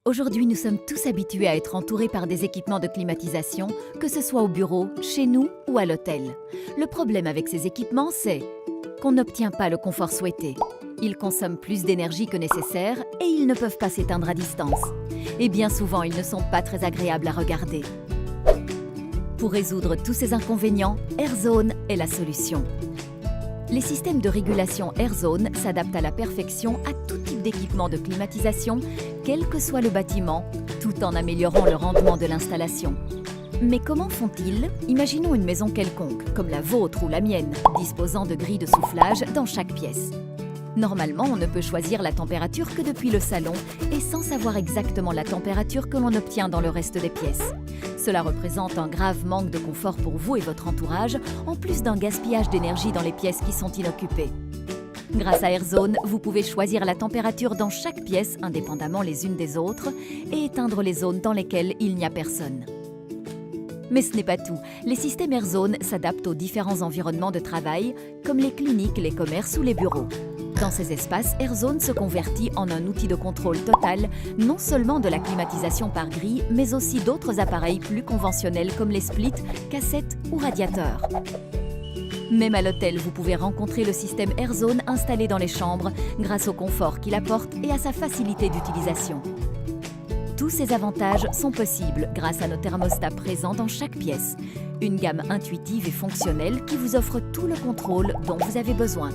Aujourd'hui, nous sommes tous habitués à être entourés par des équipements de climatisation, que ce soit au bureau, chez nous ou à l'hôtel. Le problème avec ces équipements, c'est qu'on n'obtient pas le confort souhaité. Ils consomment plus d'énergie que nécessaire et ils ne peuvent pas s'éteindre à distance. Et bien souvent, ils ne sont pas très agréables à regarder. Pour résoudre tous ces inconvénients, AirZone est la solution. Les systèmes de régulation AirZone s'adaptent à la perfection à tout type d'équipement de climatisation, quel que soit le bâtiment, tout en améliorant le rendement de l'installation. Mais comment font-ils? Imaginons une maison quelconque, comme la vôtre ou la mienne, disposant de grilles de soufflage dans chaque pièce. Normalement, on ne peut choisir la température que depuis le salon et sans savoir exactement la température que l'on obtient dans le reste des pièces. Cela représente un grave manque de confort pour vous et votre entourage, en plus d'un gaspillage d'énergie dans les pièces qui sont inoccupées. Grâce à AirZone, vous pouvez choisir la température dans chaque pièce, indépendamment les unes des autres, et éteindre les zones dans lesquelles il n'y a personne. Mais ce n'est pas tout. Les systèmes AirZone s'adaptent aux différents environnements de travail, comme les cliniques, les commerces ou les bureaux. Dans ces espaces, AirZone se convertit en un outil de contrôle total, non seulement de la climatisation par grille, mais aussi d'autres appareils plus conventionnels comme les splits, cassettes ou radiateurs. Même à l'hôtel, vous pouvez rencontrer le système AirZone installé dans les chambres grâce au confort qu'il apporte et à sa facilité d'utilisation. Tous ces avantages sont possibles grâce à nos thermostats présents dans chaque pièce. Une gamme intuitive et fonctionnelle qui vous offre tout le contrôle dont vous avez besoin.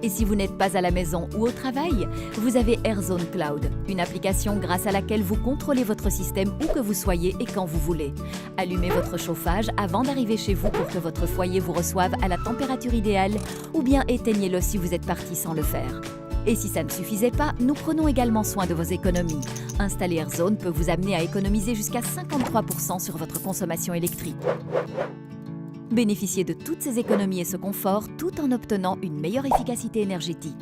Et si vous n'êtes pas à la maison ou au travail, vous avez AirZone Cloud, une application grâce à laquelle vous contrôlez votre système où que vous soyez et quand vous voulez. Allumez votre chauffage avant d'arriver chez vous pour que votre foyer vous reçoive à la température idéale ou bien éteignez-le si vous êtes parti sans le faire. Et si ça ne suffisait pas, nous prenons également soin de vos économies. Installer AirZone peut vous amener à économiser jusqu'à 53% sur votre consommation électrique. Bénéficiez de toutes ces économies et ce confort tout en obtenant une meilleure efficacité énergétique.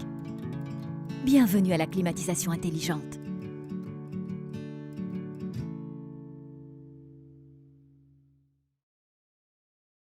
Bienvenue à la climatisation intelligente.